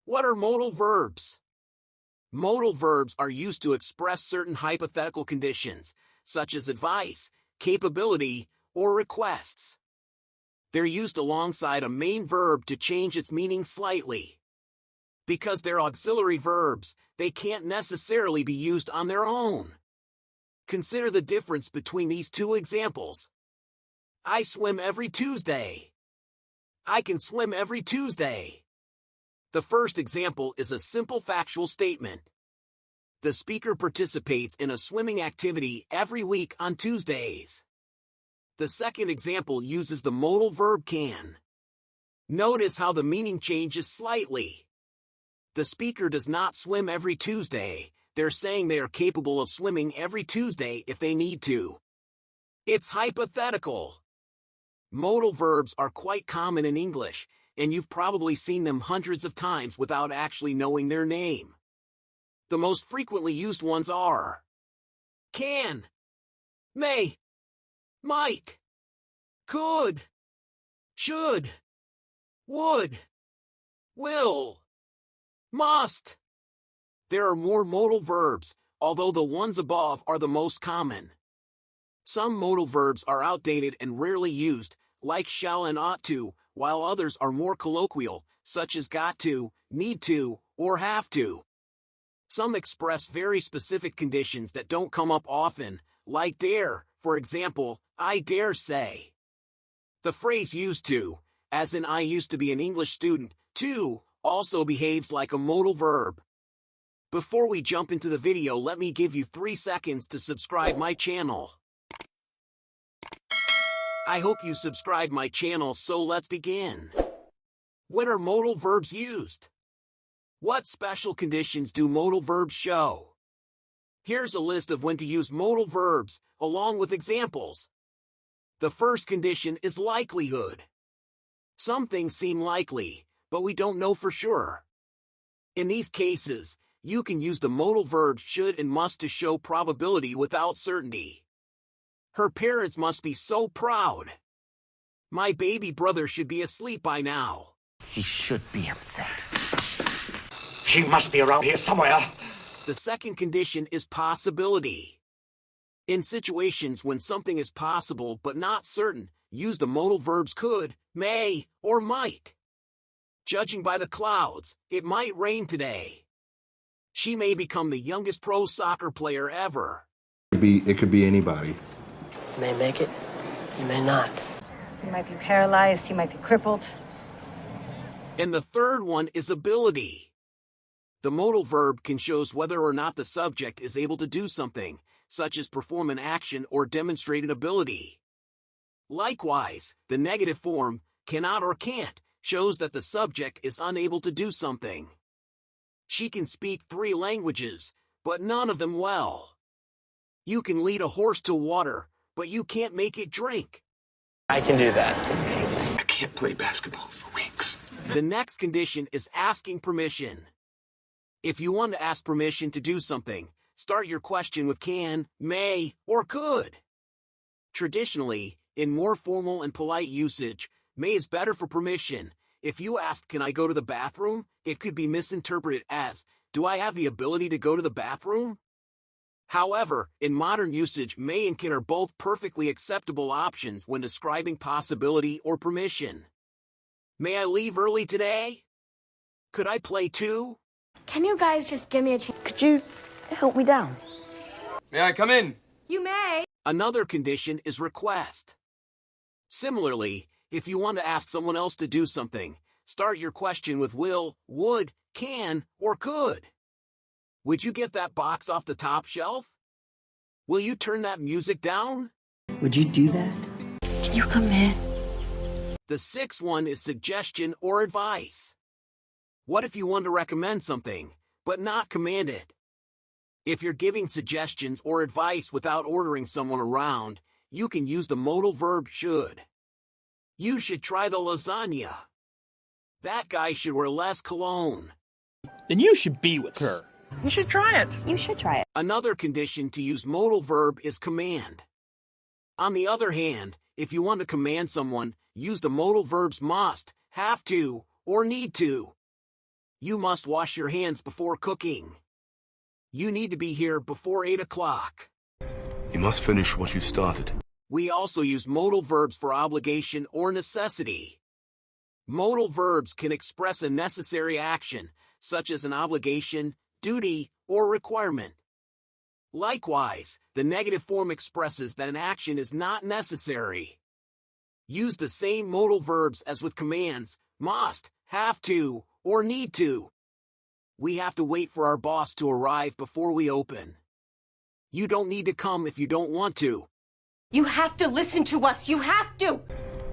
What are modal verbs? Modal verbs are used to express certain hypothetical conditions, such as advice, capability, or requests. They're used alongside a main verb to change its meaning slightly. Because they're auxiliary verbs, they can't necessarily be used on their own. Consider the difference between these two examples. I swim every Tuesday. I can swim every Tuesday. The first example is a simple factual statement. The speaker participates in a swimming activity every week on Tuesdays. The second example uses the modal verb can. Notice how the meaning changes slightly. The speaker does not swim every Tuesday. They're saying they are capable of swimming every Tuesday if they need to. It's hypothetical. Modal verbs are quite common in English, and you've probably seen them hundreds of times without actually knowing their name. The most frequently used ones are can, may, might, could, should, would, will, must. There are more modal verbs, although the ones above are the most common. Some modal verbs are outdated and rarely used, like shall and ought to, while others are more colloquial, such as got to, need to, or have to. Some express very specific conditions that don't come up often, like dare, for example, I dare say. The phrase used to, as in I used to be an English student, to, also behaves like a modal verb. Before we jump into the video, let me give you 3 seconds to subscribe my channel. I hope you subscribe my channel, so let's begin. When are modal verbs used? What special conditions do modal verbs show? Here's a list of when to use modal verbs, along with examples. The first condition is likelihood. Some things seem likely, but we don't know for sure. In these cases, you can use the modal verbs should and must to show probability without certainty. Her parents must be so proud. My baby brother should be asleep by now. He should be upset. She must be around here somewhere. The second condition is possibility. In situations when something is possible but not certain, use the modal verbs could, may, or might. Judging by the clouds, it might rain today. She may become the youngest pro soccer player ever. It could be anybody. He may make it, he may not. He might be paralyzed, he might be crippled. And the third one is ability. The modal verb can show whether or not the subject is able to do something, such as perform an action or demonstrate an ability. Likewise, the negative form, cannot or can't, shows that the subject is unable to do something. She can speak 3 languages, but none of them well. You can lead a horse to water, but you can't make it drink. I can do that. I can't play basketball for weeks. The next condition is asking permission. If you want to ask permission to do something, start your question with can, may, or could. Traditionally, in more formal and polite usage, may is better for permission. If you ask, can I go to the bathroom? It could be misinterpreted as, do I have the ability to go to the bathroom? However, in modern usage, may and can are both perfectly acceptable options when describing possibility or permission. May I leave early today? Could I play too? Can you guys just give me a chance? Could you help me down? May I come in? You may. Another condition is request. Similarly, if you want to ask someone else to do something, start your question with will, would, can, or could. Would you get that box off the top shelf? Will you turn that music down? Would you do that? Can you come in? The sixth one is suggestion or advice. What if you want to recommend something, but not command it? If you're giving suggestions or advice without ordering someone around, you can use the modal verb should. You should try the lasagna. That guy should wear less cologne. Then you should be with her. You should try it. You should try it. Another condition to use modal verb is command. On the other hand, if you want to command someone, use the modal verbs must, have to, or need to. You must wash your hands before cooking. You need to be here before 8 o'clock. You must finish what you started. We also use modal verbs for obligation or necessity. Modal verbs can express a necessary action, such as an obligation, duty, or requirement. Likewise, the negative form expresses that an action is not necessary. Use the same modal verbs as with commands, must, have to, or need to. We have to wait for our boss to arrive before we open. You don't need to come if you don't want to. You have to listen to us. You have to.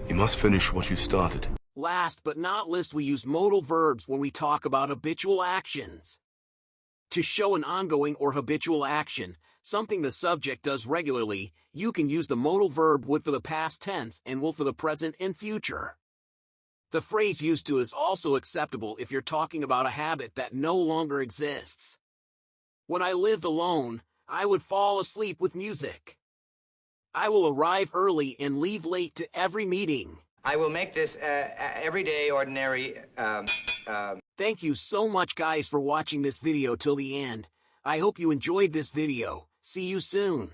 You must finish what you started. Last but not least, we use modal verbs when we talk about habitual actions. To show an ongoing or habitual action, something the subject does regularly, you can use the modal verb would for the past tense and will for the present and future. The phrase used to is also acceptable if you're talking about a habit that no longer exists. When I lived alone, I would fall asleep with music. I will arrive early and leave late to every meeting. I will make this everyday, ordinary. Thank you so much, guys, for watching this video till the end. I hope you enjoyed this video. See you soon.